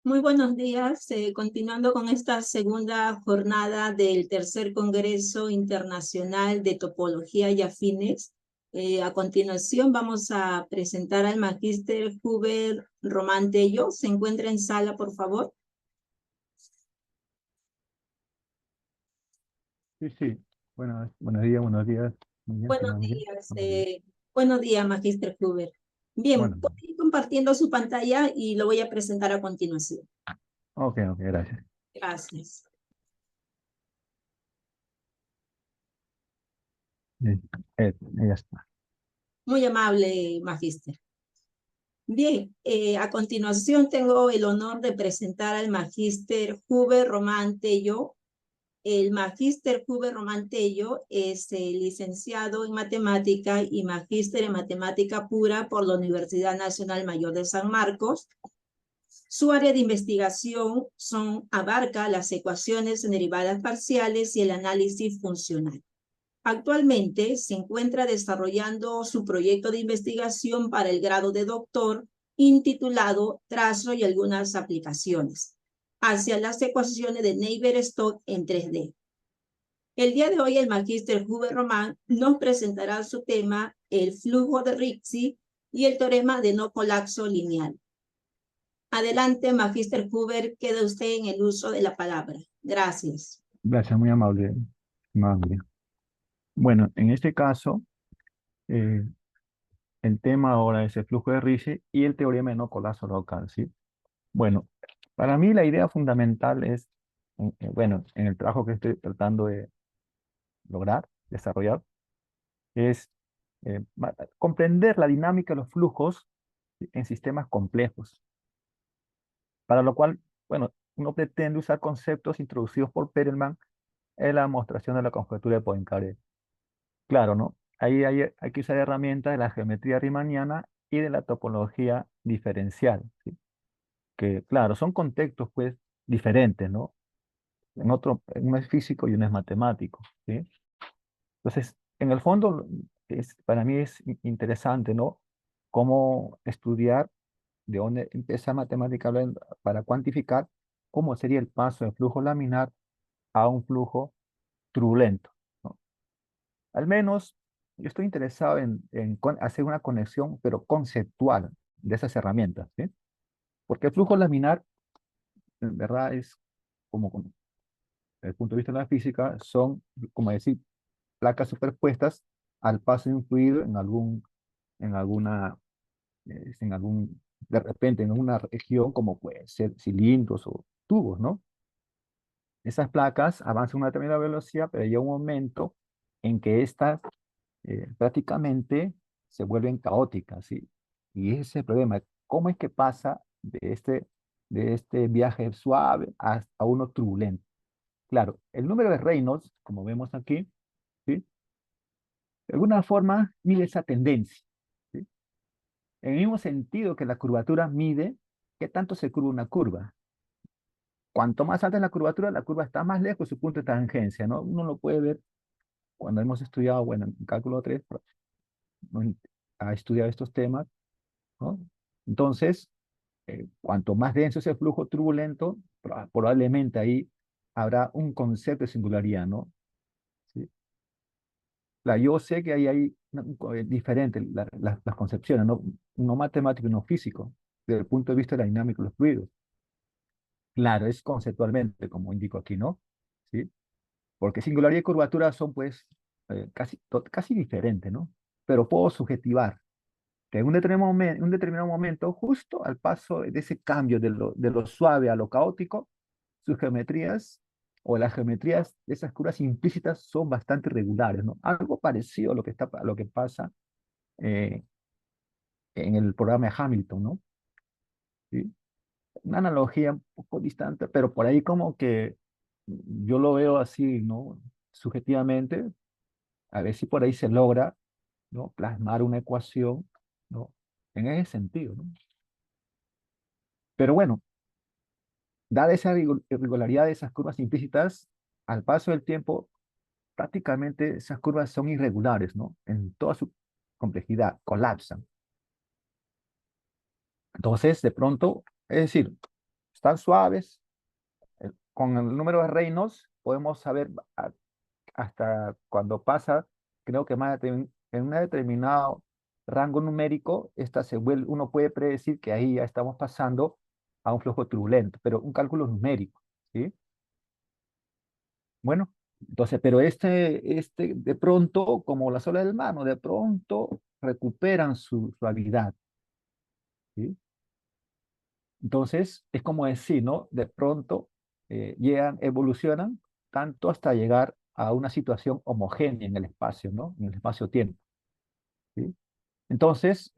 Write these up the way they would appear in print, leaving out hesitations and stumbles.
Muy buenos días. Continuando con esta segunda jornada del tercer Congreso Internacional de Topología y Afines. A continuación vamos a presentar al magíster Huber Román Tello. ¿Se encuentra en sala, por favor? Sí, sí. Buenos días, buenos días. Muy bien, Buenos suena muy bien. días. Buenos días. Buenos días, magíster Huber. Bien, Bueno, voy a ir compartiendo su pantalla y lo voy a presentar a continuación. ok, ok, gracias. Gracias. Bien, ya está. Muy amable, magíster. Bien, a continuación tengo el honor de presentar al magíster Huber Román Tello. El magíster Huber Román Tello es licenciado en matemática y magíster en matemática pura por la Universidad Nacional Mayor de San Marcos. Su área de investigación abarca las ecuaciones en derivadas parciales y el análisis funcional. Actualmente se encuentra desarrollando su proyecto de investigación para el grado de doctor intitulado Trazo y algunas aplicaciones hacia las ecuaciones de Navier-Stokes en 3D. El día de hoy el magíster Huber Román nos presentará su tema, el flujo de Ricci y el teorema de no colapso lineal. Adelante, magíster Huber, queda usted en el uso de la palabra. Gracias. Gracias, muy amable. Amable. Bueno, en este caso, eh, el tema ahora es el flujo de Ricci y el teorema de no colapso local, ¿sí? Bueno, para mí la idea fundamental es, bueno, en el trabajo que estoy tratando de lograr, desarrollar, es comprender la dinámica de los flujos en sistemas complejos. Para lo cual, bueno, uno pretende usar conceptos introducidos por Perelman en la demostración de la conjetura de Poincaré. Claro, ¿no? Ahí hay que usar herramientas de la geometría riemanniana y de la topología diferencial, ¿sí? Que, claro, son contextos, pues, diferentes, ¿no? Uno es físico y uno es matemático, ¿sí? Entonces, en el fondo, para mí es interesante, ¿no? Cómo estudiar de dónde empieza matemática para cuantificar cómo sería el paso de flujo laminar a un flujo turbulento, ¿no? Al menos yo estoy interesado en hacer una conexión, pero conceptual de esas herramientas, ¿sí? Porque el flujo laminar, en verdad, es desde el punto de vista de la física, son, como decir, placas superpuestas al paso de un fluido en alguna, de repente, en una región como puede ser cilindros o tubos, ¿no? Esas placas avanzan a una determinada velocidad, pero llega un momento en que estas prácticamente se vuelven caóticas, ¿sí? Y ese es el problema. ¿Cómo es que pasa de este viaje suave a uno turbulento? Claro, el número de Reynolds, como vemos aquí, ¿sí? De alguna forma mide esa tendencia, ¿sí? En el mismo sentido que la curvatura mide qué tanto se curva una curva. Cuanto más alta es la curva está más lejos de su punto de tangencia, ¿no? Uno lo puede ver cuando hemos estudiado, bueno, en cálculo 3 ¿no? Ha estudiado estos temas, ¿no? Entonces, cuanto más denso es el flujo turbulento, probablemente ahí habrá un concepto de singularidad, ¿no? ¿Sí? Yo sé que ahí hay diferentes las concepciones, ¿no? Uno matemático y uno físico, desde el punto de vista de la dinámica de los fluidos. Claro, es conceptualmente, como indico aquí, ¿no? ¿Sí? Porque singularidad y curvatura son, pues, casi diferentes, ¿no? Pero puedo subjetivar que en un determinado momento, justo al paso de ese cambio de lo suave a lo caótico, sus geometrías o las geometrías de esas curvas implícitas son bastante regulares, ¿no? Algo parecido a lo que pasa eh, en el programa de Hamilton, ¿no? ¿Sí? Una analogía un poco distante, pero por ahí como que yo lo veo así, ¿no? Subjetivamente, a ver si por ahí se logra, ¿no? Plasmar una ecuación, ¿no? En ese sentido, ¿no? Pero bueno, dada esa irregularidad de esas curvas implícitas, al paso del tiempo, prácticamente esas curvas son irregulares, ¿no? En toda su complejidad, colapsan. Entonces, de pronto, es decir, están suaves. Con el número de Reynolds podemos saber hasta cuando pasa, creo que en un determinado rango numérico, uno puede predecir que ahí ya estamos pasando a un flujo turbulento, pero un cálculo numérico, ¿sí? Bueno, entonces, pero de pronto, como las olas del mar, ¿no? De pronto recuperan su suavidad, ¿sí? Entonces, es como decir, ¿no? De pronto evolucionan tanto hasta llegar a una situación homogénea en el espacio, ¿no? En el espacio-tiempo, ¿sí? Entonces,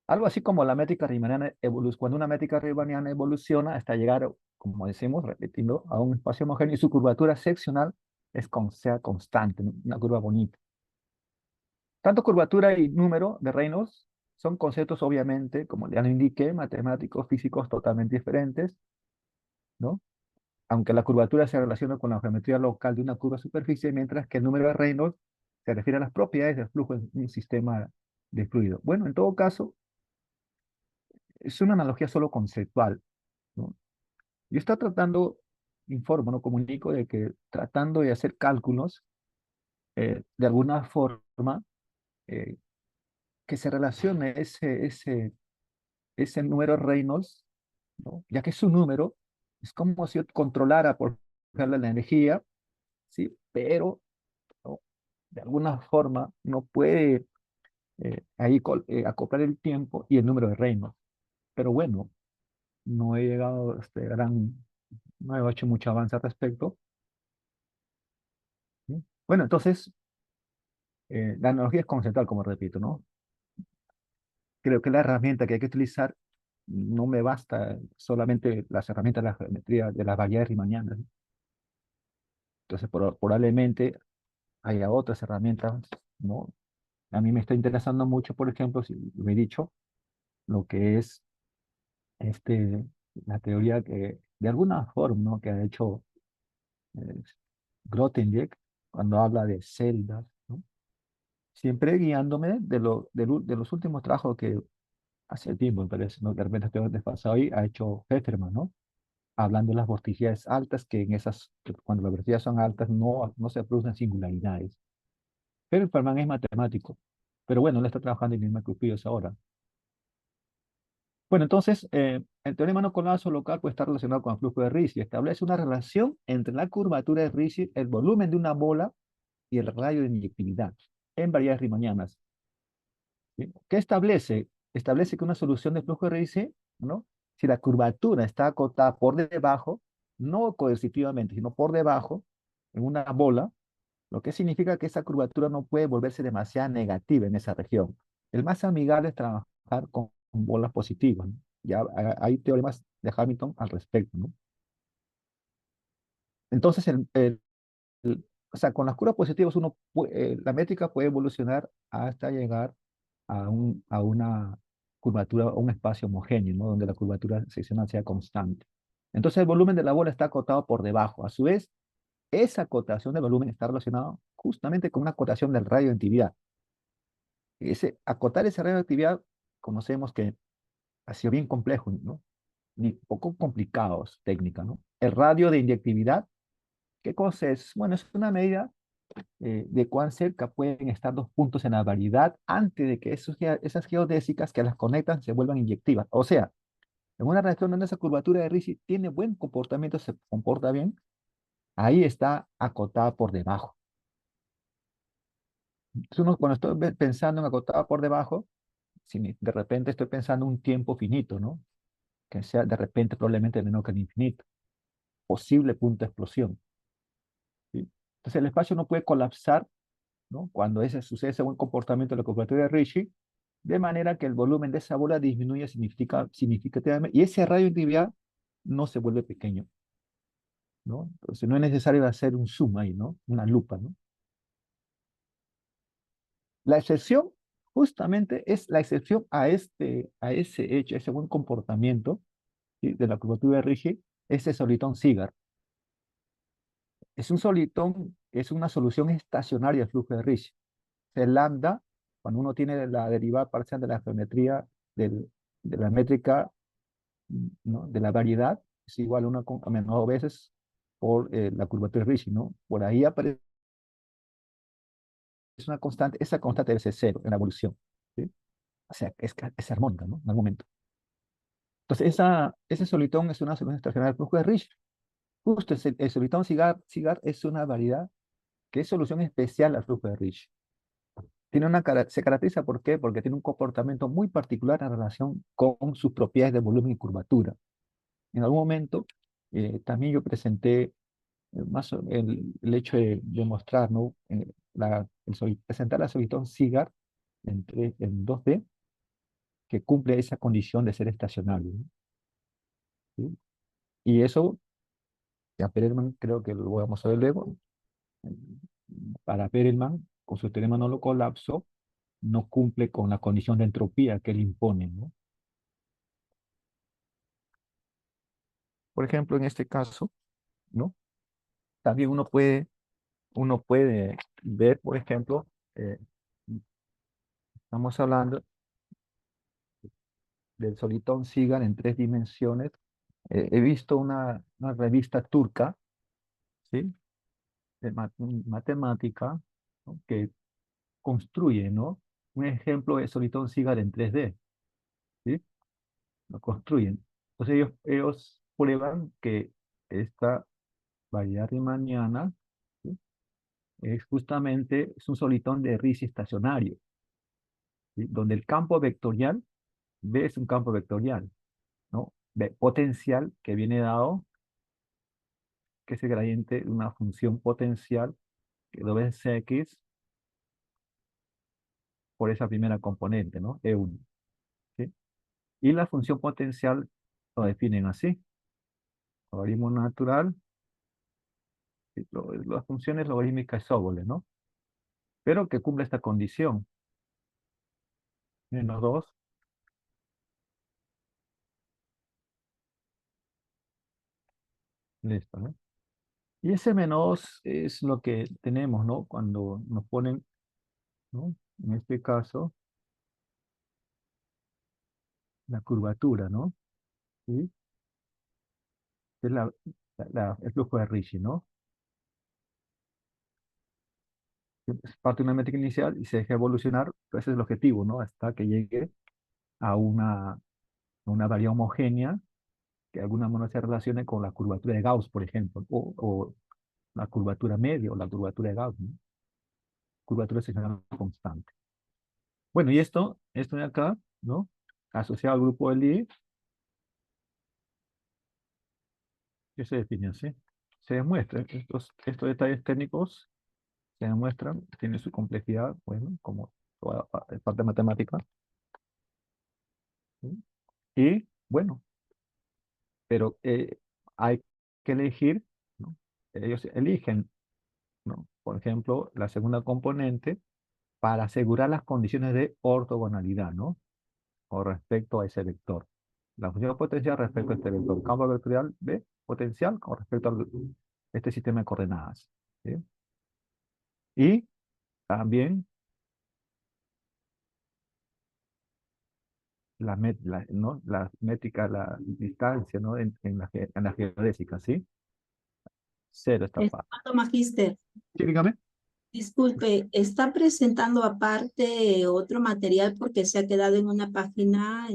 algo así como la métrica riemanniana, cuando una métrica riemanniana evoluciona hasta llegar, como decimos, repitiendo, a un espacio homogéneo y su curvatura seccional sea constante, ¿no? Una curva bonita. Tanto curvatura y número de Reynolds son conceptos, obviamente, como ya lo indiqué, matemáticos, físicos totalmente diferentes, ¿no? Aunque la curvatura se relaciona con la geometría local de una curva superficie, mientras que el número de Reynolds se refiere a las propiedades del flujo en un sistema de fluido. Bueno, en todo caso, es una analogía solo conceptual, ¿no? Yo estoy tratando, informo, no comunico de que tratando de hacer cálculos, de alguna forma, eh, que se relacione ese número Reynolds, ¿no? Ya que es un número, es como si yo controlara, por ejemplo, la energía, ¿sí? Pero, ¿no? De alguna forma no puede acoplar el tiempo y el número de Reynolds. Pero bueno, no he llegado a no he hecho mucho avance al respecto, ¿sí? Bueno, entonces, la analogía es conceptual, como repito, ¿no? Creo que la herramienta que hay que utilizar no me basta solamente las herramientas de la geometría, de las variedades riemannianas, ¿no? Entonces, probablemente haya otras herramientas, ¿no? A mí me está interesando mucho, por ejemplo, si lo he dicho, lo que es este, la teoría que, de alguna forma, ¿no? Que ha hecho eh, Grothendieck cuando habla de celdas, ¿no? Siempre guiándome de los últimos trabajos que hace tiempo, me parece, ¿no? Que de repente estoy desfasado ahí, ha hecho Hefferman, ¿no? Hablando de las vorticidades altas, que cuando las vorticidades son altas no se producen singularidades. Hefferman es matemático, pero bueno, él está trabajando en Misma ahora. Bueno, entonces, el teorema no colapso local puede estar relacionado con el flujo de Ricci. Establece una relación entre la curvatura de Ricci, el volumen de una bola y el radio de inyectividad en variedades riemannianas, ¿sí? ¿Qué establece? Establece que una solución de flujo de Ricci, ¿no? Si la curvatura está acotada por debajo, no coercitivamente, sino por debajo, en una bola, lo que significa que esa curvatura no puede volverse demasiado negativa en esa región. El más amigable es trabajar con bolas positivas, ¿no? Ya hay teoremas de Hamilton al respecto, ¿no? Entonces, o sea, con las curvas positivas la métrica puede evolucionar hasta llegar a una curvatura, a un espacio homogéneo, ¿no? Donde la curvatura seccional sea constante. Entonces, el volumen de la bola está acotado por debajo. A su vez, esa acotación del volumen está relacionada justamente con una acotación del radio de actividad. Acotar ese radio de actividad, conocemos que ha sido bien complejo, ¿no? Ni poco complicados técnica, ¿no? El radio de inyectividad, ¿qué cosa es? Bueno, es una medida de cuán cerca pueden estar dos puntos en la variedad antes de que esas geodésicas que las conectan se vuelvan inyectivas. O sea, en una reacción donde esa curvatura de Ricci tiene buen comportamiento, se comporta bien, ahí está acotada por debajo. Entonces cuando estoy pensando en acotada por debajo, si de repente estoy pensando un tiempo finito, ¿no? Que sea de repente probablemente menor que el infinito, posible punto de explosión, ¿sí? Entonces el espacio no puede colapsar, ¿no? Cuando sucede ese buen comportamiento de la curvatura de Ricci, de manera que el volumen de esa bola disminuye significativamente y ese radio de actividad no se vuelve pequeño, ¿no? Entonces no es necesario hacer un zoom ahí, ¿no? Una lupa, ¿no? La excepción justamente es la excepción a ese hecho, a ese buen comportamiento, ¿sí? De la curvatura de Ricci, ese solitón Ziegler. Es un solitón, es una solución estacionaria del flujo de Ricci. El lambda, cuando uno tiene la derivada parcial de la geometría de la métrica, ¿no? De la variedad, es igual a a menos dos veces por la curvatura de Ricci, ¿no? Por ahí aparece una constante, esa constante debe ser cero en la evolución, ¿sí? O sea, es armónica, ¿no? En algún momento. Entonces, ese solitón es una solución estacionaria del flujo de Ricci. Justo el solitón cigar es una variedad que es solución especial al flujo de Ricci. Se caracteriza ¿por qué? Porque tiene un comportamiento muy particular en relación con sus propiedades de volumen y curvatura. En algún momento, también yo presenté el hecho de demostrar, ¿no? Presentar la solitón cigar en 2D que cumple esa condición de ser estacionario, ¿no? ¿Sí? Y eso, a Perelman creo que lo vamos a ver luego. Para Perelman, con su teorema no lo colapso, no cumple con la condición de entropía que él impone, ¿no? Por ejemplo, en este caso, ¿no? También uno puede ver, por ejemplo, eh, estamos hablando del solitón Ziegler en tres dimensiones. He visto una revista turca, ¿sí? De matemática, ¿no? Que construye, ¿no? Un ejemplo de solitón Ziegler en 3D, ¿sí? Lo construyen. Entonces ellos prueban que esta variedad riemanniana, ¿sí? Es un solitón de Ricci estacionario, ¿sí? Donde el campo vectorial, B es un campo vectorial, ¿no? B, potencial que viene dado, que es el gradiente de una función potencial, que lo ves X por esa primera componente, ¿no? E1, ¿sí? Y la función potencial lo definen así, logaritmo natural, ¿sí? Las funciones logarítmicas isóboles, ¿no? Pero que cumple esta condición, menos 2, listo, ¿no? Y ese menos es lo que tenemos, ¿no? Cuando nos ponen, ¿no? En este caso, la curvatura, ¿no? ¿Sí? Es el flujo de Ricci, ¿no? Es parte de una métrica inicial y se deja evolucionar, pues ese es el objetivo, ¿no? Hasta que llegue a una variedad homogénea que de alguna manera se relacione con la curvatura de Gauss, por ejemplo, o la curvatura media o la curvatura de Gauss, ¿no? Curvatura seccional constante. Bueno, y esto de acá, ¿no? Asociado al grupo de Lie, que se define así. Se demuestra, estos detalles técnicos se demuestran, tiene su complejidad, bueno, como toda parte matemática, ¿sí? Y bueno, pero hay que elegir, ¿no? Ellos eligen, ¿no? Por ejemplo, la segunda componente para asegurar las condiciones de ortogonalidad, ¿no? Con respecto a ese vector. La función potencial respecto a este vector. Campo vectorial B, potencial con respecto a este sistema de coordenadas, ¿sí? Y también ¿no? La métrica, la distancia, ¿no? En la geodésica, ¿sí? Cero esta parte. Estimado magíster, Sí, dígame. disculpe, ¿está presentando aparte otro material porque se ha quedado en la página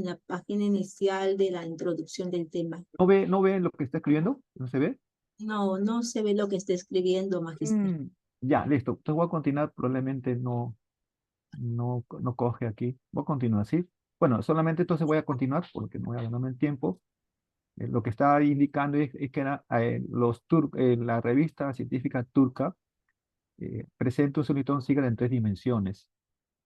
inicial de la introducción del tema? No ve lo que está escribiendo? ¿No se ve? No, no se ve lo que está escribiendo, magíster. Mm, ya, listo. Entonces voy a continuar, probablemente no coge aquí. Voy a continuar, ¿sí? Bueno, solamente entonces voy a continuar porque no voy a ganarme el tiempo. Lo que está indicando es que la revista científica turca presenta un solitón Ziegler en tres dimensiones,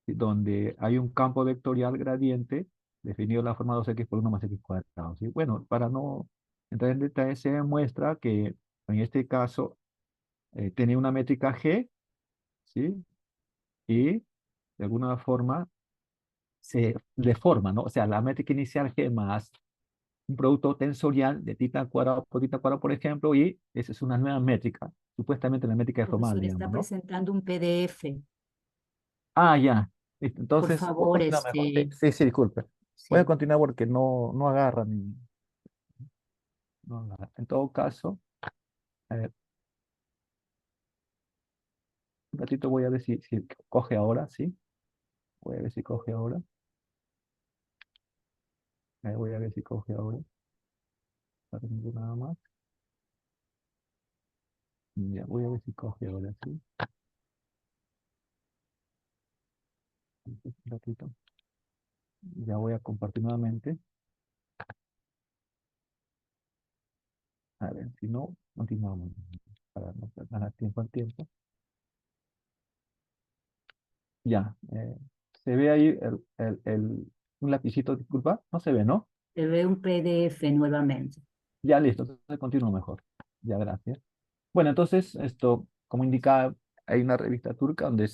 ¿sí? Donde hay un campo vectorial gradiente definido de la forma 2x por 1 más x cuadrado, ¿sí? Bueno, para no entrar en detalle, se demuestra que en este caso tenía una métrica G, ¿sí? Y de alguna forma se deforma, ¿no? O sea, la métrica inicial G más un producto tensorial de tita al cuadrado por tita al cuadrado, por ejemplo, y esa es una nueva métrica, supuestamente la métrica de Roman, Profesor, está digamos, ¿no? presentando un PDF. Ah, ya. Listo. Por Entonces, voy a favor, continuar mejor. Sí, sí, sí, disculpe. Voy a sí. continuar porque no agarra ni... No, nada. En todo caso, a ver, un ratito voy a ver si coge ahora, ¿sí? Voy a ver si coge ahora. Voy a ver si coge ahora. No tengo nada más. Ya, voy a ver si coge ahora, ¿sí? Un ratito. Ya voy a compartir nuevamente. A ver, si no, continuamos. Para no ganar tiempo al tiempo. Ya. Se ve ahí un lapicito, disculpa. No se ve, ¿no? Se ve un PDF nuevamente. Ya listo. Entonces continúo mejor. Ya, gracias. Bueno, entonces, esto, como indicaba, hay una revista turca donde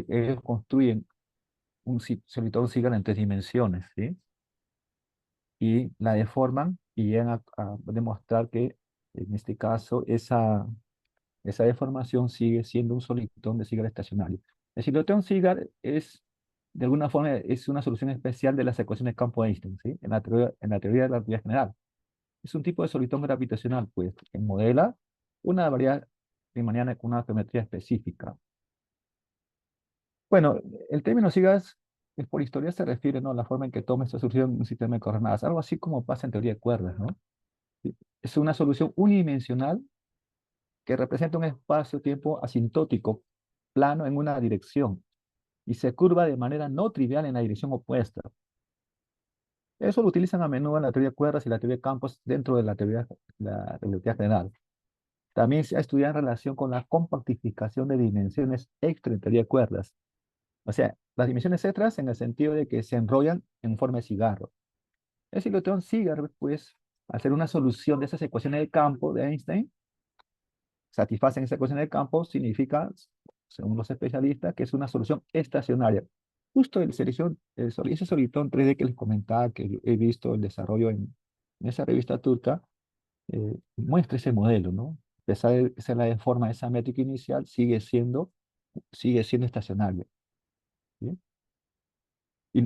ellos construyen solitón Sigal en 3 dimensiones, ¿sí? Y la deforman y llegan a demostrar que, en este caso, esa deformación sigue siendo un solitón de Sigal estacionario. El solitón Sigal es, de alguna forma, es una solución especial de las ecuaciones de campo de Einstein, ¿sí? En la teoría de la relatividad general. Es un tipo de solitón gravitacional, pues, que modela una variedad de manera con una geometría específica. Bueno, el término sigas es por historia se refiere, ¿no?, a la forma en que toma esta solución un sistema de coordenadas, algo así como pasa en teoría de cuerdas, ¿no? Sí. Es una solución unidimensional que representa un espacio-tiempo asintótico, plano en una dirección, y se curva de manera no trivial en la dirección opuesta. Eso lo utilizan a menudo en la teoría de cuerdas y la teoría de campos dentro de la relatividad general. También se ha estudiado en relación con la compactificación de dimensiones extra en teoría de cuerdas. O sea, las dimensiones extras en el sentido de que se enrollan en forma de cigarro. El ciclotrón cigarro, pues, al ser una solución de esas ecuaciones de campo de Einstein, satisfacen esa ecuación de campo, significa, según los especialistas, que es una solución estacionaria. Justo ese solitón 3D que les comentaba, que he visto el desarrollo en esa revista turca, muestra ese modelo, ¿no? A pesar de ser la forma de esa métrica inicial, sigue siendo estacionario, ¿sí?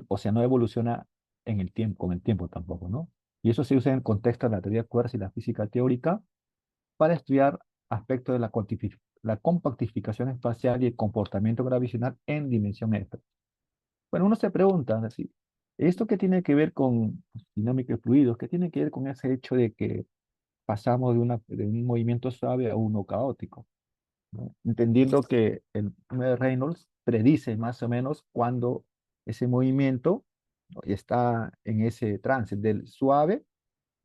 O sea, no evoluciona con el tiempo tampoco, ¿no? Y eso se usa en el contexto de la teoría de cuerdas y la física teórica para estudiar aspectos de la compactificación espacial y el comportamiento gravitacional en dimensión extra. Bueno, uno se pregunta, así, ¿esto qué tiene que ver con dinámica de fluidos? ¿Qué tiene que ver con ese hecho de que pasamos de un movimiento suave a uno caótico, ¿no? Entendiendo que el número de Reynolds predice más o menos cuando ese movimiento, ¿no?, está en ese trance del suave,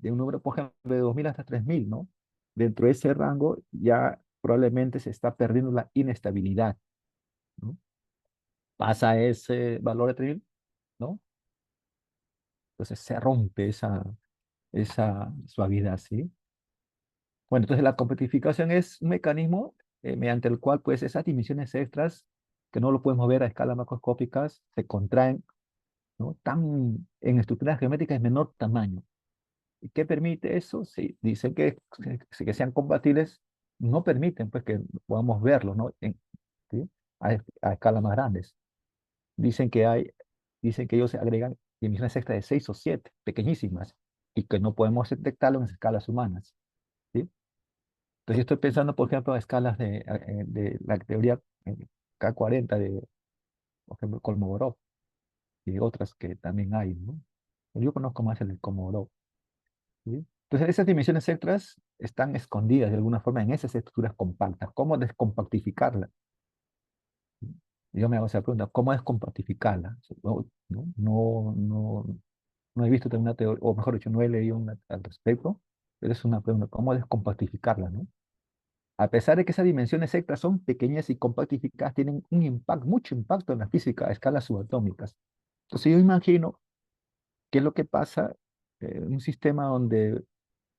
de un número, por ejemplo, de 2000 hasta 3000, ¿no? Dentro de ese rango ya probablemente se está perdiendo la inestabilidad, ¿no? Pasa ese valor de 3000, ¿no? Entonces se rompe esa suavidad, ¿sí? Bueno, entonces la compactificación es un mecanismo mediante el cual, pues, esas dimensiones extras que no lo podemos ver a escala macroscópicas se contraen, ¿no?, en estructuras geométricas de menor tamaño. ¿Y qué permite eso? Sí, dicen que sean compatibles, no permiten, pues, que podamos verlos, ¿no? ¿Sí? A escalas más grandes. Dicen que ellos se agregan dimensiones extras de 6 o 7 pequeñísimas, y que no podemos detectarlo en escalas humanas, ¿sí? Entonces yo estoy pensando, por ejemplo, a escalas de la teoría K40 de, por ejemplo, Kolmogorov, y otras que también hay, ¿no? Yo conozco más el de Kolmogorov, ¿sí? Entonces esas dimensiones extras están escondidas de alguna forma en esas estructuras compactas. ¿Cómo descompactificarla? Y yo me hago esa pregunta, ¿cómo descompactificarla? No he visto una teoría, o mejor dicho, no he leído al respecto, pero es una pregunta, ¿cómo descompactificarla, no? A pesar de que esas dimensiones extras son pequeñas y compactificadas, tienen un impacto, mucho impacto en la física a escalas subatómicas. Entonces yo imagino qué es lo que pasa en un sistema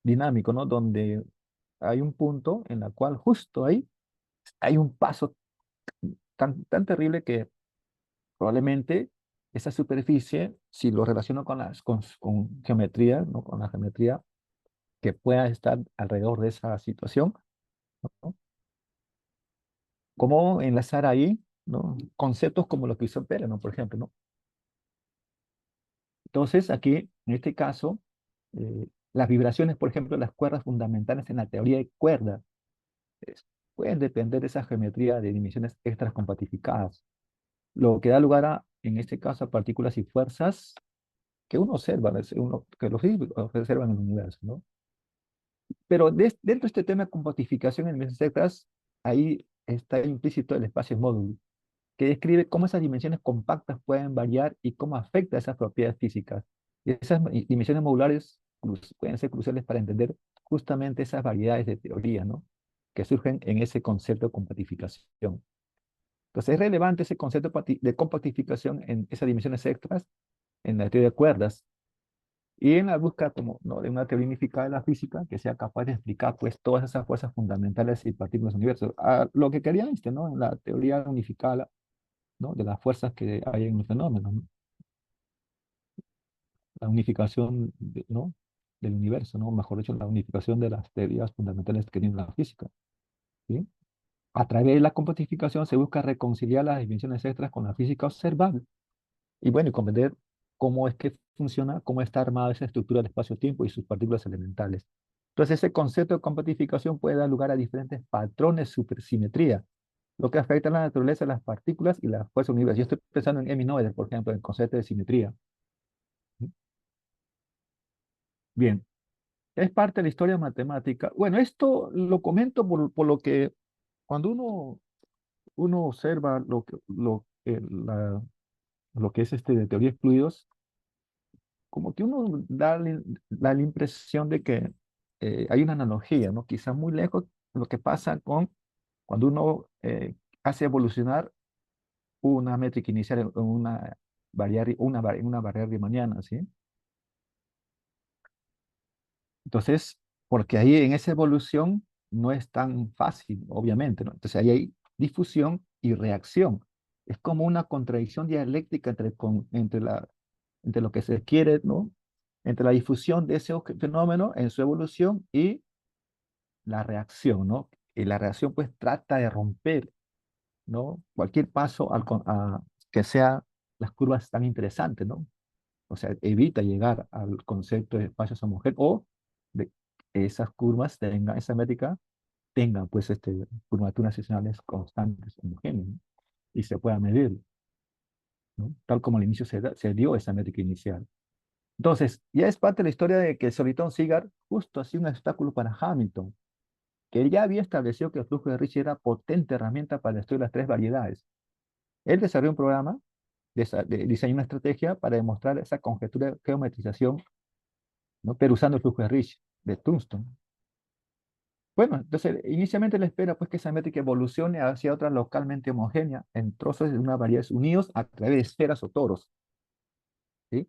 dinámico, ¿no? Donde hay un punto en el cual justo ahí hay un paso tan terrible que probablemente esa superficie, si lo relaciono con geometría, ¿no?, con la geometría que pueda estar alrededor de esa situación, ¿no?, cómo enlazar ahí, ¿no?, conceptos como lo que hizo Pérez, ¿no?, por ejemplo, ¿no? Entonces, aquí, en este caso, Las vibraciones, por ejemplo, las cuerdas fundamentales en la teoría de cuerdas, es- pueden depender de esa geometría de dimensiones extras compactificadas, lo que da lugar a, en este caso, a partículas y fuerzas que uno observa, que los físicos observan en el universo, ¿no? Pero dentro de este tema de compactificación en dimensiones extras, ahí está implícito el espacio módulo, que describe cómo esas dimensiones compactas pueden variar y cómo afecta esas propiedades físicas. Y esas dimensiones modulares pueden ser cruciales para entender justamente esas variedades de teoría, ¿no? Que surgen en ese concepto de compactificación. Entonces es relevante ese concepto de compactificación en esas dimensiones extras, en la teoría de cuerdas, y en la búsqueda como, ¿no? de una teoría unificada de la física que sea capaz de explicar pues todas esas fuerzas fundamentales y partículas del universo. Lo que quería Einstein, ¿no? En la teoría unificada, ¿no? De las fuerzas que hay en los fenómenos, ¿no? La unificación, ¿no? Del universo, ¿no? Mejor dicho, la unificación de las teorías fundamentales que tiene la física, ¿sí? A través de la compactificación se busca reconciliar las dimensiones extras con la física observable y bueno, y comprender cómo es que funciona, cómo está armada esa estructura del espacio-tiempo y sus partículas elementales. Entonces, ese concepto de compactificación puede dar lugar a diferentes patrones de supersimetría, lo que afecta a la naturaleza de las partículas y la fuerza del universo. Yo estoy pensando en Emmy Noether, por ejemplo, en el concepto de simetría. Bien, es parte de la historia matemática. Bueno, esto lo comento por lo que cuando uno observa lo que es de teoría de fluidos, como que uno da la impresión de que hay una analogía, ¿no? Quizás muy lejos de lo que pasa con cuando uno hace evolucionar una métrica inicial en una variable riemanniana, ¿sí? Entonces, porque ahí en esa evolución no es tan fácil, obviamente, ¿no? Entonces ahí hay difusión y reacción. Es como una contradicción dialéctica entre lo que se quiere, ¿no? Entre la difusión de ese fenómeno en su evolución y la reacción, ¿no? Y la reacción pues trata de romper, ¿no? Cualquier paso que sea las curvas tan interesantes, ¿no? O sea, evita llegar al concepto de espacios homogéneos o de que esas curvas tengan, esa métrica tenga pues curvaturas seccionales constantes, homogéneas, ¿no? Y se pueda medir, ¿no? Tal como al inicio se dio esa métrica inicial. Entonces, ya es parte de la historia de que Soliton Sigard justo hacía un obstáculo para Hamilton, que ya había establecido que el flujo de Ricci era potente herramienta para el estudio de las tres variedades. Él desarrolló un programa, diseñó una estrategia para demostrar esa conjetura de geometrización, ¿no? Pero usando el flujo de Ricci, de Tungsten. Bueno, entonces inicialmente le espera pues que esa métrica evolucione hacia otra localmente homogénea en trozos de una variedad unidos a través de esferas o toros, ¿sí?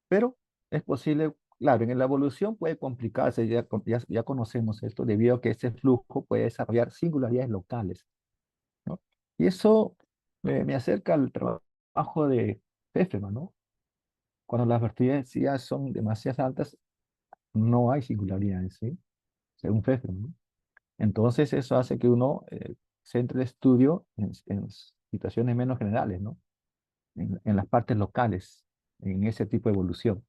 Pero es posible, claro, en la evolución puede complicarse, ya conocemos esto, debido a que ese flujo puede desarrollar singularidades locales, ¿no? Y eso me acerca al trabajo de Fefferman, ¿no? Cuando las vertientes ya son demasiado altas, no hay singularidades, ¿sí? Según Fefferman, ¿no? Entonces eso hace que uno centre el estudio en situaciones menos generales, ¿no? En las partes locales, en ese tipo de evolución.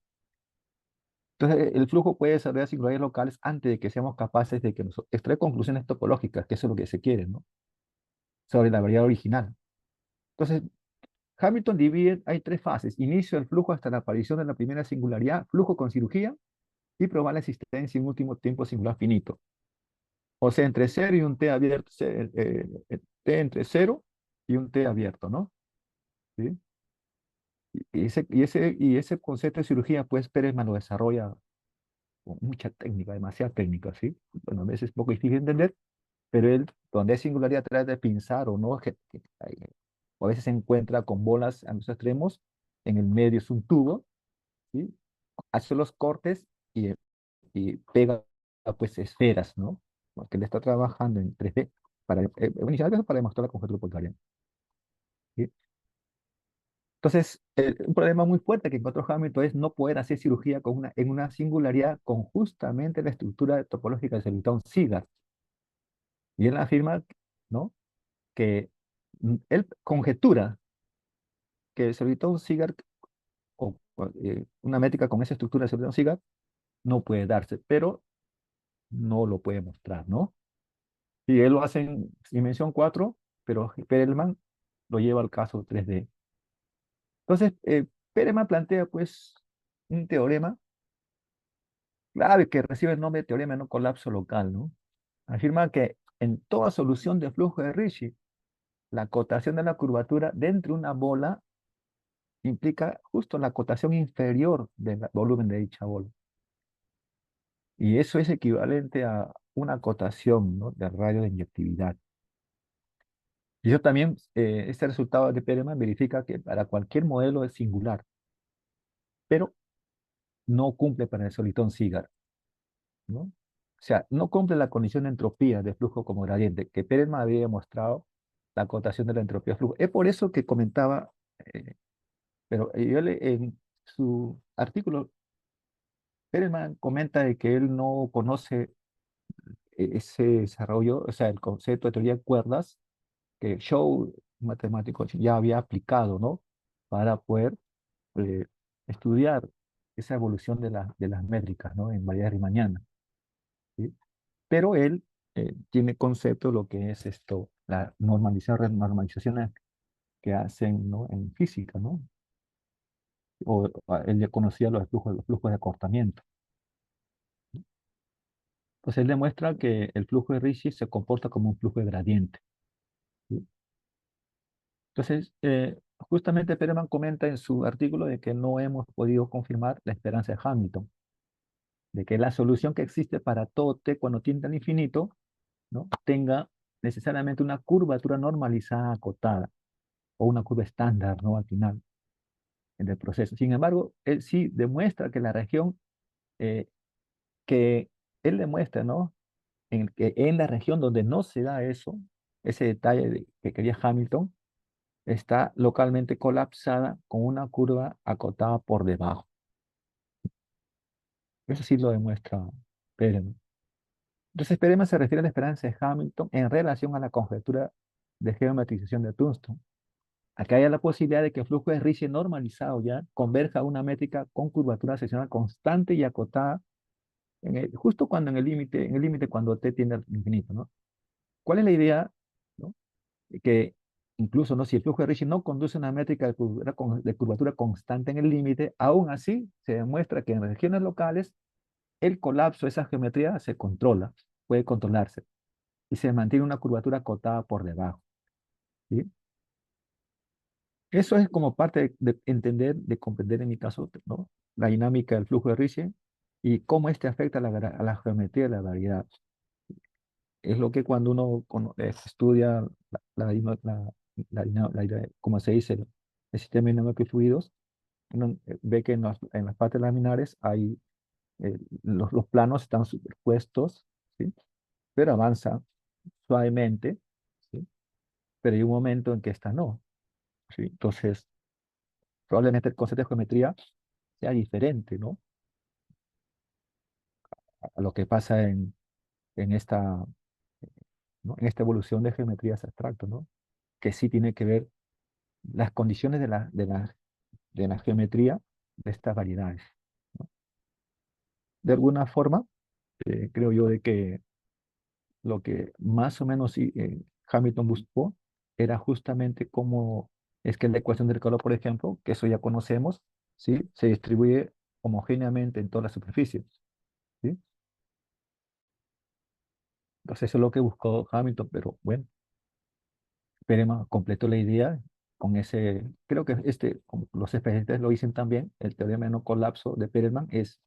Entonces, el flujo puede desarrollar singularidades locales antes de que seamos capaces de que nos extraer conclusiones topológicas, que eso es lo que se quiere, ¿no? Sobre la variable original. Entonces, Hamilton divide, hay tres fases: inicio del flujo hasta la aparición de la primera singularidad, flujo con cirugía y probar la existencia en último tiempo singular finito. O sea, entre cero y un T abierto, T entre cero y un T abierto, ¿no? ¿Sí? Y ese concepto de cirugía, pues Pérez lo desarrolla con mucha técnica, demasiada técnica, ¿sí? Bueno, a veces es poco difícil de entender, pero él, donde es singularidad, trata de pinzar o no, o a veces se encuentra con bolas a los extremos, en el medio es un tubo, ¿sí? Hace los cortes y pega pues esferas, ¿no? Porque él está trabajando en 3D inicialmente para demostrar la conjetura Poincaré, ¿sí? Entonces, un problema muy fuerte que encontró Hamilton es no poder hacer cirugía en una singularidad con justamente la estructura topológica de Servitón-Sigard. Y él afirma, ¿no? Que él conjetura que Servitón-Sigard, o una métrica con esa estructura de Servitón-Sigard, no puede darse, pero no lo puede mostrar, ¿no? Y él lo hace en dimensión 4, pero Perelman lo lleva al caso 3D. Entonces, Perelman plantea pues un teorema clave que recibe el nombre de teorema de no colapso local, ¿no? Afirma que en toda solución de flujo de Ricci, la acotación de la curvatura dentro de una bola implica justo la acotación inferior del volumen de dicha bola. Y eso es equivalente a una acotación, ¿no?, del radio de inyectividad. Y eso también, este resultado de Perelman verifica que para cualquier modelo es singular, pero no cumple para el solitón Ziegler, ¿no? O sea, no cumple la condición de entropía de flujo como gradiente, que Perelman había demostrado la acotación de la entropía de flujo. Es por eso que comentaba, pero en su artículo, Perelman comenta de que él no conoce ese desarrollo, o sea, el concepto de teoría de cuerdas que Shaw, un matemático, ya había aplicado, ¿no? Para poder eh, estudiar esa evolución de las métricas, ¿no?, en variedad riemanniana, ¿sí? Pero él tiene concepto de lo que es esto, la normalizaciones que hacen, ¿no?, en física, ¿no? Él ya conocía los flujos de acortamiento. Entonces él demuestra que el flujo de Ricci se comporta como un flujo de gradiente, ¿sí? Entonces, justamente Perelman comenta en su artículo de que no hemos podido confirmar la esperanza de Hamilton, de que la solución que existe para todo t cuando tiende al infinito, ¿no?, tenga necesariamente una curvatura normalizada acotada o una curva estándar, ¿no?, al final del proceso. Sin embargo, él sí demuestra que la región eh, que él demuestra, ¿no?, que en la región donde no se da eso, ese detalle que quería Hamilton, está localmente colapsada con una curva acotada por debajo. Eso sí lo demuestra Perelman. Entonces, Perelman se refiere a la esperanza de Hamilton en relación a la conjetura de geometrización de Tungsten. Acá hay la posibilidad de que el flujo de Ricci normalizado ya converja a una métrica con curvatura seccional constante y acotada justo cuando en el límite cuando t tiende al infinito, ¿no? ¿Cuál es la idea, ¿no?, que incluso, ¿no?, si el flujo de Ricci no conduce a una métrica de curvatura constante en el límite, aún así se demuestra que en regiones locales el colapso de esa geometría se controla, puede controlarse, y se mantiene una curvatura acotada por debajo, ¿sí? Eso es como parte de entender, de comprender en mi caso, ¿no?, la dinámica del flujo de Ricci y cómo este afecta a la geometría de la variedad. Es lo que cuando uno estudia como se dice, el sistema dinámico de fluidos, uno ve que en las partes laminares hay, los planos están superpuestos, ¿sí?, pero avanza suavemente, ¿sí?, pero hay un momento en que esta no, ¿sí? Entonces, probablemente el concepto de geometría sea diferente, ¿no?, a lo que pasa en esta, ¿no?, en esta evolución de geometrías abstractas, ¿no?, que sí tiene que ver las condiciones de la geometría de estas variedades, ¿no? De alguna forma, creo yo de que lo que más o menos Hamilton buscó era justamente cómo es que la ecuación del calor, por ejemplo, que eso ya conocemos, ¿sí?, se distribuye homogéneamente en toda la superficie, ¿sí? Entonces eso es lo que buscó Hamilton, pero bueno, Perelman completó la idea con ese, creo que como los especialistas lo dicen también, el teorema de no colapso de Perelman es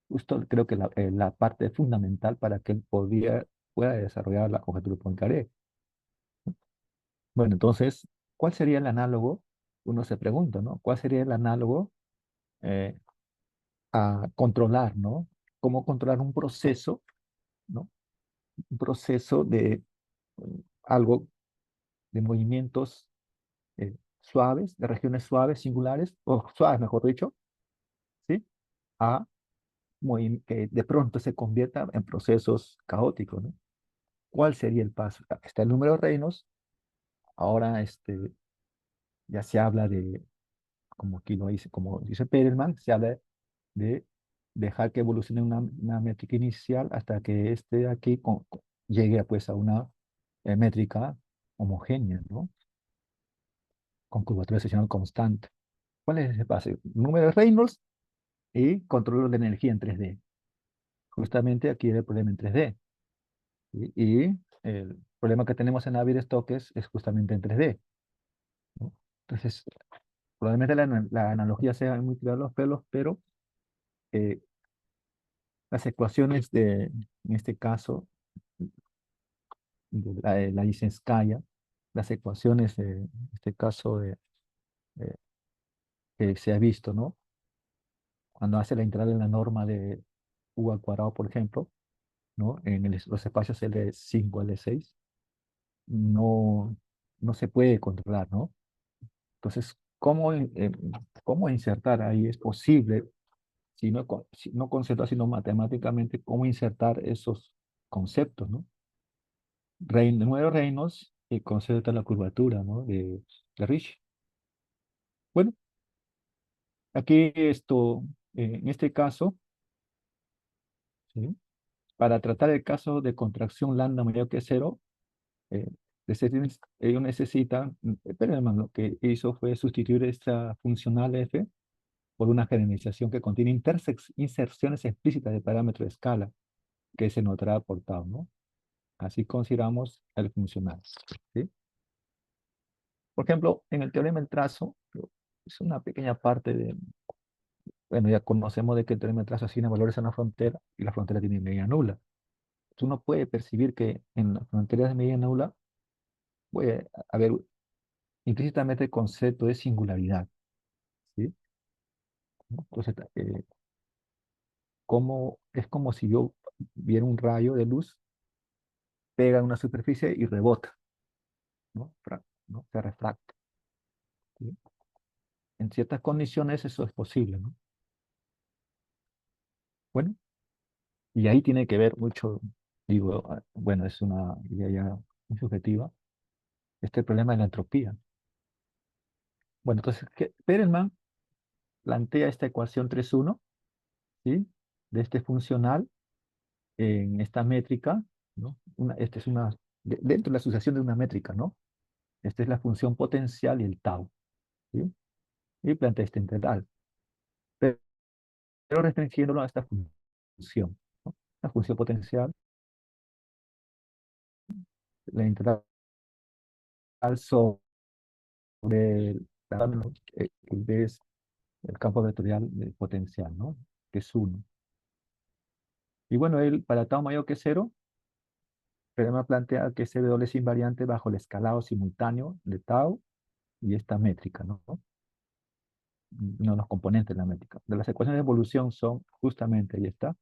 justo, creo que la parte fundamental para que él pueda desarrollar la conjetura de Poincaré. Bueno, entonces, ¿cuál sería el análogo? Uno se pregunta, ¿no? ¿Cuál sería el análogo eh, a controlar, ¿no? ¿Cómo controlar un proceso, ¿no? Un proceso de algo de movimientos suaves, de regiones suaves, singulares, o suaves, mejor dicho, ¿sí? A que de pronto se convierta en procesos caóticos, ¿no? ¿Cuál sería el paso? Está el número de reinos, ahora ya se habla de, como aquí lo dice, como dice Perelman, se habla de dejar que evolucione una métrica inicial hasta que este de aquí llegue pues a una métrica homogénea, ¿no? Con curvatura seccional constante. ¿Cuál es ese paso? Número de Reynolds y control de energía en 3D. Justamente aquí era el problema en 3D. Y el problema que tenemos en Navier-Stokes es justamente en 3D, ¿no? Entonces, probablemente la analogía sea muy tirada a los pelos, pero eh, las ecuaciones en este caso, de la Eisenskaya, las ecuaciones en este caso eh, que se ha visto, ¿no? Cuando hace la integral en la norma de u al cuadrado, por ejemplo, ¿no? En los espacios L5, L6, no, no se puede controlar, ¿no? Entonces, ¿cómo insertar ahí? Es posible, si no conceptual, sino matemáticamente, cómo insertar esos conceptos, ¿no? Nuevo Reynolds concepta la curvatura, ¿no? De Ricci. Bueno, aquí en este caso, ¿sí? Para tratar el caso de contracción lambda mayor que cero, eh, ellos necesitan, Perelman lo que hizo fue sustituir esta funcional f por una generalización que contiene inserciones explícitas de parámetro de escala que se notará por tau, ¿no? Así consideramos el funcional, ¿sí? Por ejemplo, en el teorema del trazo, es una pequeña parte bueno, ya conocemos de que el teorema del trazo asigna valores a una frontera y la frontera tiene medida nula. Uno puede percibir que en las fronteras de medida nula puede haber implícitamente el concepto de singularidad, ¿sí? Entonces, es como si yo viera un rayo de luz, pega en una superficie y rebota, ¿no? ¿No? Se refracta, ¿sí? En ciertas condiciones eso es posible, ¿no? Bueno, y ahí tiene que ver mucho, digo, bueno, es una idea ya muy subjetiva, este problema de la entropía. Bueno, entonces, Perelman plantea esta ecuación 3.1, ¿sí? De este funcional en esta métrica, ¿no? Esta es dentro de la asociación de una métrica, ¿no? Esta es la función potencial y el tau, ¿sí? Y plantea esta integral, pero restringiéndolo a esta función, ¿no? La función potencial, la integral sobre es el campo vectorial del potencial, ¿no? Que es 1. Y bueno, para tau mayor que 0, Perelman plantea que CW es invariante bajo el escalado simultáneo de tau y esta métrica, ¿no? No los componentes de la métrica. De las ecuaciones de evolución son justamente, ahí está,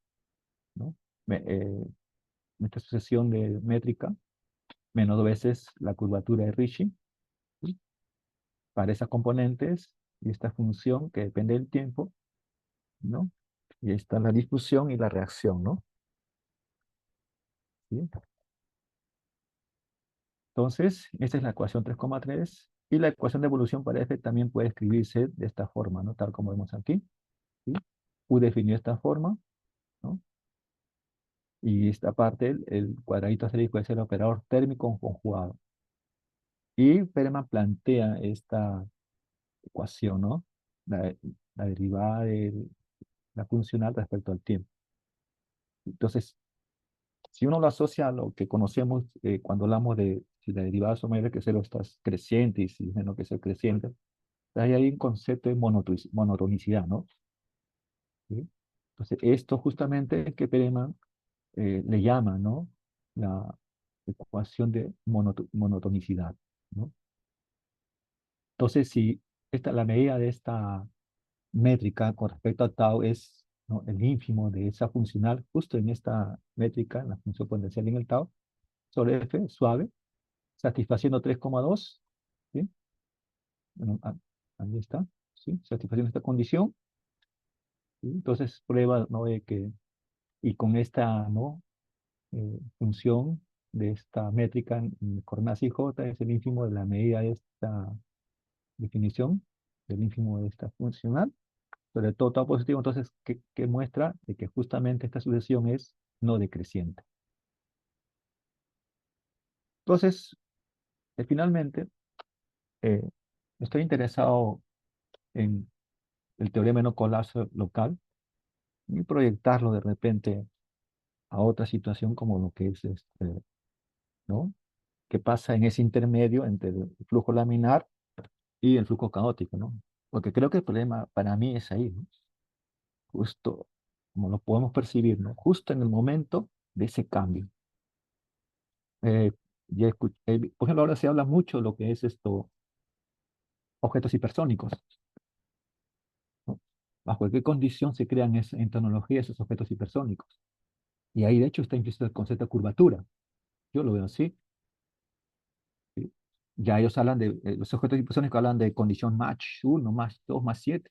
¿no? Esta sucesión de métrica, menos 2 veces la curvatura de Ricci, ¿sí? Para esas componentes, y esta función que depende del tiempo, ¿no? Y ahí está la difusión y la reacción, ¿no? ¿Sí? Entonces, esta es la ecuación 3,3, y la ecuación de evolución para F también puede escribirse de esta forma, ¿no? Tal como vemos aquí, ¿sí? U definió de esta forma, ¿no? Y esta parte, el cuadradito asterisco es el operador térmico conjugado. Y Perelman plantea esta ecuación, ¿no? La, la derivada de la funcional respecto al tiempo. Entonces, si uno lo asocia a lo que conocemos cuando hablamos de si la derivada mayor que cero está creciente y si es menor que ser creciente, hay un concepto de monotonicidad, ¿no? ¿Sí? Entonces, esto justamente que Perelman le llama, ¿no? La ecuación de monotonicidad, ¿no? Entonces, si la medida de esta métrica con respecto a tau es, ¿no? El ínfimo de esa funcional, justo en esta métrica, en la función potencial en el tau, sobre F, suave, satisfaciendo 3,2, ¿sí? Bueno, ahí está, ¿sí? Satisfaciendo esta condición, ¿sí? Entonces prueba, ¿no? De que, y con esta, ¿no? Función de esta métrica en coordenadas IJ es el ínfimo de la medida de esta definición, del ínfimo de esta funcional, sobre todo positivo, entonces, ¿qué muestra? De que justamente esta sucesión es no decreciente. Entonces, finalmente, eh, estoy interesado en el teorema de no colapso local y proyectarlo de repente a otra situación como lo que es ¿no? ¿Qué pasa en ese intermedio entre el flujo laminar y el flujo caótico, ¿no? Porque creo que el problema para mí es ahí, ¿no? Justo como lo podemos percibir, ¿no? Justo en el momento de ese cambio. Eh, por ejemplo, ahora se habla mucho de lo que es esto, objetos hipersónicos, ¿no? ¿Bajo qué condición se crean en tecnología esos objetos hipersónicos? Y ahí, de hecho, está implícito el concepto de curvatura. Yo lo veo así. ¿Sí? Ya ellos hablan los objetos hipersónicos hablan de condición Mach 1, Mach 2, Mach 7.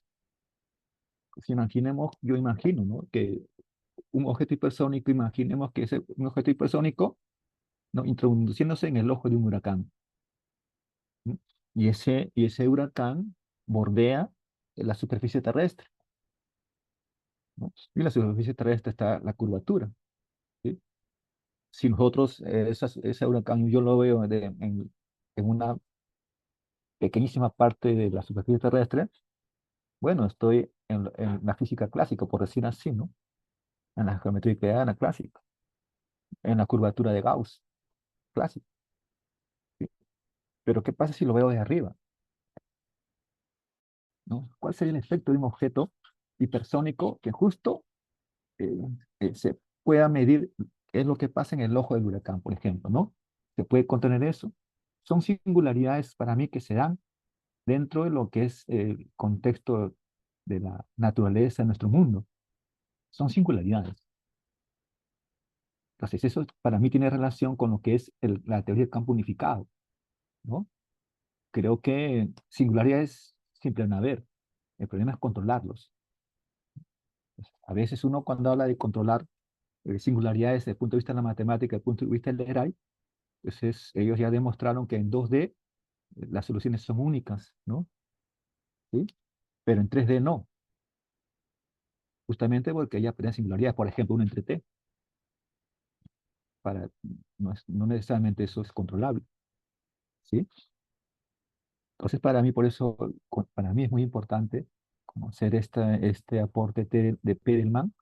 Si imaginemos, yo imagino, ¿no? Que un objeto hipersónico, imaginemos que ese un objeto hipersónico, ¿no? Introduciéndose en el ojo de un huracán, ¿no? Y ese huracán bordea la superficie terrestre, ¿no? Y en la superficie terrestre está la curvatura, ¿sí? Si nosotros, ese huracán yo lo veo en una pequeñísima parte de la superficie terrestre, bueno, estoy en la física clásica, por decir así, ¿no? En la geometría euclidiana clásica, en la curvatura de Gauss clásica, ¿sí? Pero ¿qué pasa si lo veo de arriba? ¿No? ¿Cuál sería el efecto de un objeto hipersónico que justo eh, se pueda medir qué es lo que pasa en el ojo del huracán, por ejemplo, ¿no? ¿Se puede contener eso? Son singularidades para mí que se dan dentro de lo que es el contexto de la naturaleza de nuestro mundo. Son singularidades. Entonces, eso para mí tiene relación con lo que es la teoría del campo unificado, ¿no? Creo que singularidades siempre van a haber. El problema es controlarlos. A veces uno cuando habla de controlar singularidades desde el punto de vista de la matemática, desde el punto de vista del Leray, pues ellos ya demostraron que en 2D las soluciones son únicas, ¿no? ¿Sí? Pero en 3D no, justamente porque hay apenas singularidades, por ejemplo, 1 entre T, no necesariamente eso es controlable, ¿sí? Entonces, para mí, por eso, para mí es muy importante conocer este aporte de Perelman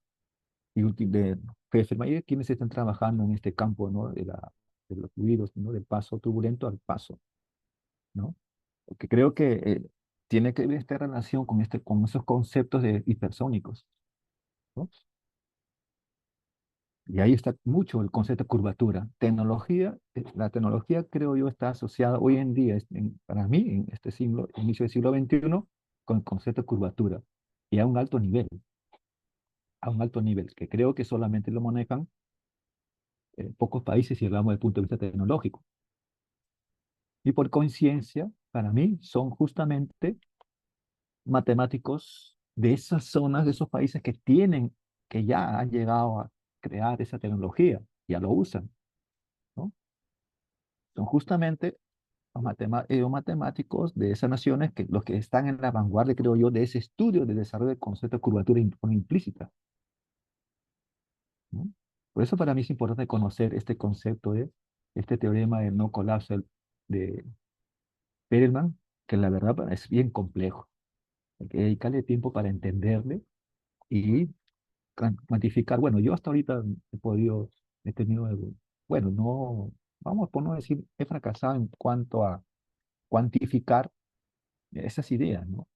y de Hefferman, y de quienes están trabajando en este campo, ¿no? De los fluidos, ¿no? Del paso turbulento al paso, ¿no? Porque creo que tiene que ver esta relación con esos conceptos de hipersónicos, ¿no? Y ahí está mucho el concepto de curvatura. La tecnología creo yo está asociada hoy en día, para mí, en este siglo, inicio del siglo XXI, con el concepto de curvatura. Y a un alto nivel, que creo que solamente lo manejan pocos países si hablamos desde el punto de vista tecnológico. Y por coincidencia, para mí, son justamente matemáticos de esas zonas, de esos países que ya han llegado a crear esa tecnología, ya lo usan, ¿no? Son justamente los matemáticos de esas naciones los que están en la vanguardia, creo yo, de ese estudio de desarrollo del concepto de curvatura implícita, ¿no? Por eso para mí es importante conocer este concepto de este teorema de no colapso de Perelman, que la verdad es bien complejo. Hay que dedicarle tiempo para entenderle y cuantificar. Bueno, yo hasta ahorita he tenido, bueno, no, vamos por no decir, he fracasado en cuanto a cuantificar esas ideas, ¿no?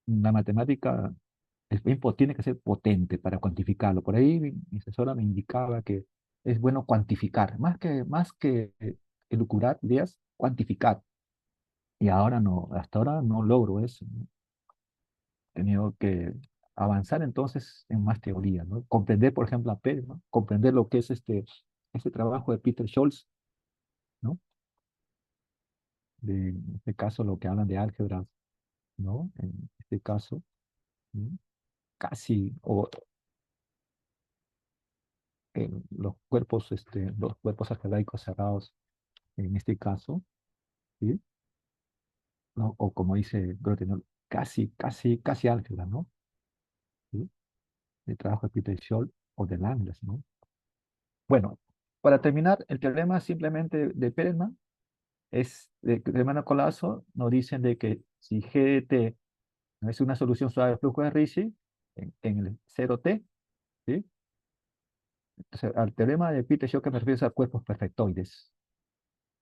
La matemática tiene que ser potente para cuantificarlo. Por ahí mi asesora me indicaba que es bueno cuantificar, más que elucubrar ideas, cuantificar. Y ahora no, hasta ahora no logro eso, ¿no? He tenido que avanzar entonces en más teoría, ¿no? Comprender, por ejemplo, a Pérez, ¿no? Comprender lo que es este trabajo de Peter Scholz, ¿no? En este caso, lo que hablan de álgebra, ¿no? En este caso, ¿no? Casi, o los cuerpos algebraicos cerrados, en este caso, ¿sí? ¿No? O como dice Grothendieck, casi álgebra, ¿no? el trabajo de Peter Scholl o de Langles, ¿no? Bueno, para terminar, el teorema simplemente de Perelman es, de hermano Colazo, nos dicen de que si G de T no es una solución suave del flujo de Ricci, en el 0T, ¿sí? Entonces, al teorema de Peter Scholl que me refiero a cuerpos perfectoides,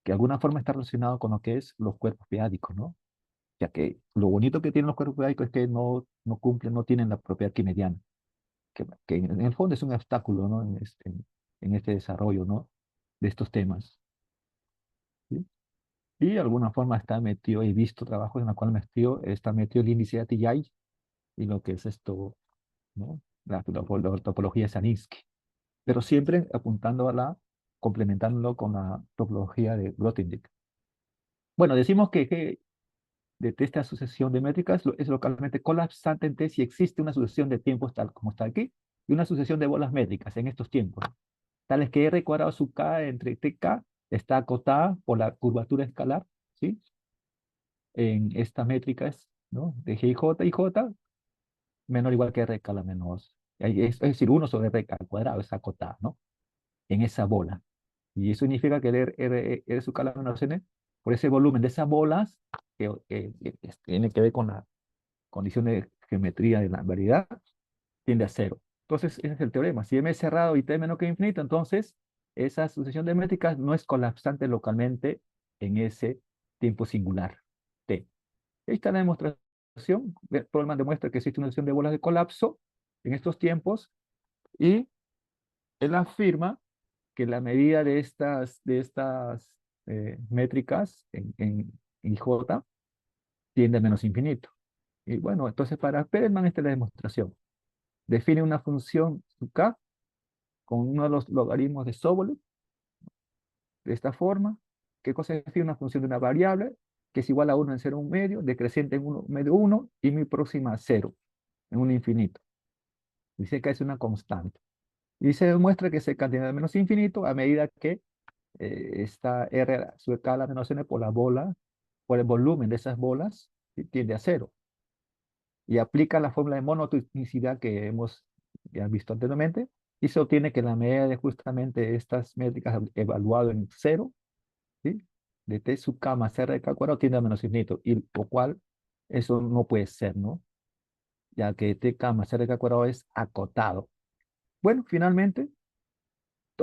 que de alguna forma está relacionado con lo que es los cuerpos p-ádicos, ¿no? Ya que lo bonito que tienen los cuerpos p-ádicos es que no cumplen, no tienen la propiedad quimediana, que en el fondo es un obstáculo, ¿no? En este desarrollo, ¿no? De estos temas, ¿sí? Y de alguna forma está metido, he visto trabajos en los cuales está metido el índice de Atiyah y lo que es esto, ¿no? La topología de Zariski, pero siempre apuntando complementándolo con la topología de Grothendieck. Bueno, decimos que de esta sucesión de métricas es localmente colapsante en T si existe una sucesión de tiempos tal como está aquí, y una sucesión de bolas métricas en estos tiempos, tales que R cuadrado sub K entre TK está acotada por la curvatura escalar, ¿sí? En esta métrica es, ¿no? De G y J menor o igual que R escala menos. Es decir, 1 sobre R al cuadrado es acotada, ¿no? En esa bola. Y eso significa que el R sub K menos N, por ese volumen de esas bolas, que tiene que ver con la condición de geometría de la variedad, tiende a cero. Entonces, ese es el teorema. Si M es cerrado y T menor que infinito, entonces esa sucesión de métricas no es colapsante localmente en ese tiempo singular, T. Ahí está la demostración. Polman demuestra que existe una sucesión de bolas de colapso en estos tiempos y él afirma que la medida de estas métricas en J tiende a menos infinito. Y bueno, entonces para Perelman esta es la demostración. Define una función K con uno de los logaritmos de Sobolev de esta forma. ¿Qué cosa define una función de una variable? Que es igual a 1 en 0 un medio, decreciente en 1 medio 1 y muy próxima a 0 en un infinito. Dice que es una constante. Y se demuestra que se cantidad de menos infinito a medida que esta R sub K a la menos N por la bola, por el volumen de esas bolas, tiende a 0. Y aplica la fórmula de monotonicidad que hemos ya visto anteriormente, y se obtiene que la medida de justamente estas métricas evaluado en 0, ¿sí? De T sub K más R de K cuadrado tiende a menos infinito, y lo cual eso no puede ser, ¿no? Ya que TK más R de K cuadrado es acotado. Bueno, finalmente,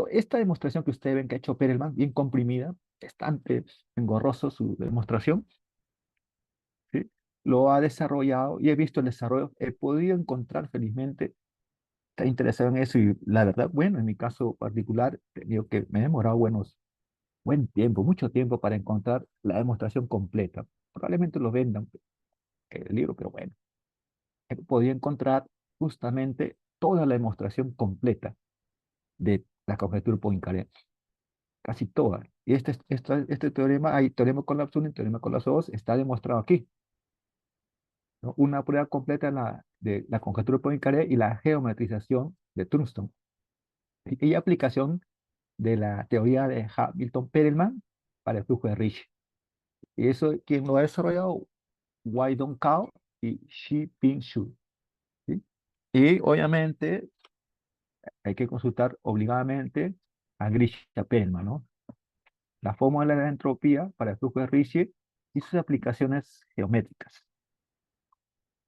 esta demostración que ustedes ven que ha hecho Perelman, bien comprimida, bastante engorroso su demostración, ¿sí? Lo ha desarrollado y he visto el desarrollo, he podido encontrar felizmente, está interesado en eso y la verdad, bueno, en mi caso particular, digo que me he demorado buen tiempo, mucho tiempo para encontrar la demostración completa. Probablemente lo vendan el libro, pero bueno, he podido encontrar justamente toda la demostración completa de la conjetura Poincaré, casi toda. Y este teorema, hay teorema colapso 1 y teorema colapso 2, está demostrado aquí, ¿no? Una prueba completa de la conjetura Poincaré y la geometrización de Tungsten y aplicación de la teoría de Hamilton-Perelman para el flujo de Ricci. Y eso, quien lo ha desarrollado, Wai-Dong Cao y Shi-Ping Xu, ¿sí? Y obviamente hay que consultar obligadamente a Grisha-Perelman, ¿no? La fórmula de la entropía para el flujo de Ricci y sus aplicaciones geométricas,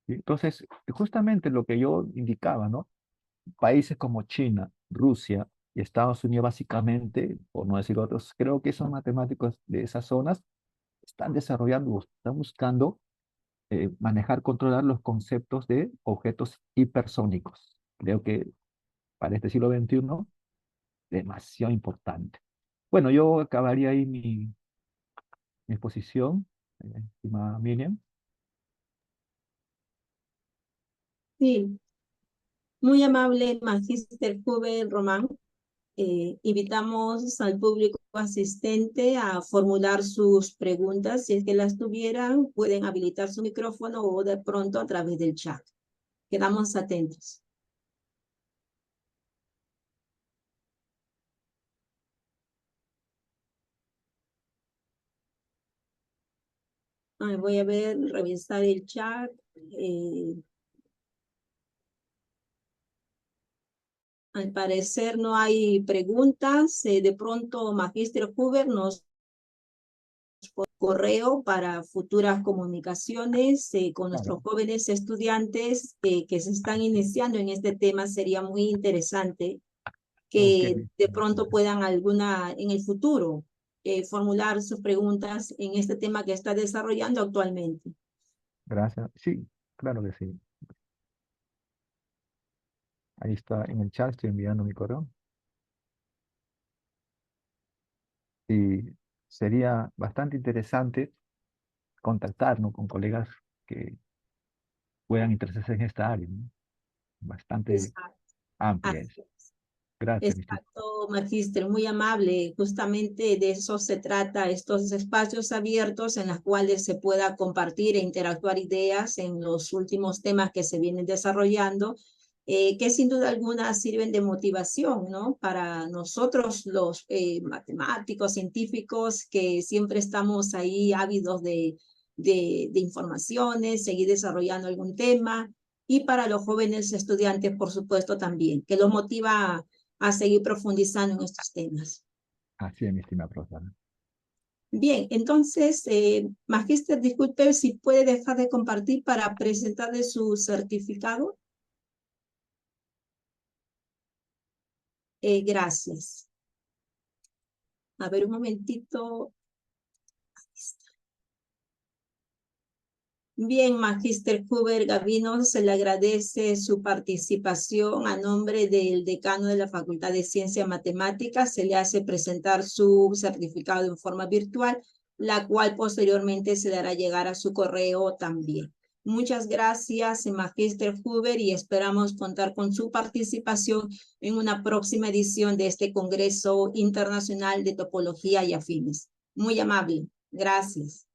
¿sí? Entonces, justamente lo que yo indicaba, ¿no? Países como China, Rusia y Estados Unidos básicamente, por no decir otros, creo que esos matemáticos de esas zonas están desarrollando, están buscando manejar, controlar los conceptos de objetos hipersónicos. Creo que para este siglo XXI, demasiado importante. Bueno, yo acabaría ahí mi exposición, estimada Miriam. Sí, muy amable, Magíster Huber Román. Invitamos al público asistente a formular sus preguntas. Si es que las tuvieran, pueden habilitar su micrófono o de pronto a través del chat. Quedamos atentos. Voy a revisar el chat. Al parecer no hay preguntas. De pronto, Magíster Huber nos por correo para futuras comunicaciones con nuestros Claro. jóvenes estudiantes que se están iniciando en este tema. Sería muy interesante Ok, que de pronto puedan en el futuro formular sus preguntas en este tema que está desarrollando actualmente. gracias. Sí, claro que sí. Ahí está en el chat, estoy enviando mi correo. Y sería bastante interesante contactarnos con colegas que puedan interesarse en esta área, ¿no? Bastante Exacto. amplia es. Gracias, Mr. Exacto, Magíster, muy amable. Justamente de eso se trata, estos espacios abiertos en los cuales se pueda compartir e interactuar ideas en los últimos temas que se vienen desarrollando, que sin duda alguna sirven de motivación, ¿no? Para nosotros los matemáticos, científicos, que siempre estamos ahí ávidos de informaciones, seguir desarrollando algún tema, y para los jóvenes estudiantes, por supuesto, también, que los motiva a seguir profundizando en estos temas. Así es, mi estimada profesora. Bien, entonces, Magíster, disculpe si puede dejar de compartir para presentarle su certificado. Gracias. A ver, un momentito. Ahí está. Bien, Magíster Huber Gavino, se le agradece su participación a nombre del decano de la Facultad de Ciencias Matemáticas. Se le hace presentar su certificado en forma virtual, la cual posteriormente se dará llegar a su correo también. Muchas gracias, Magíster Huber, y esperamos contar con su participación en una próxima edición de este Congreso Internacional de Topología y Afines. Muy amable. Gracias.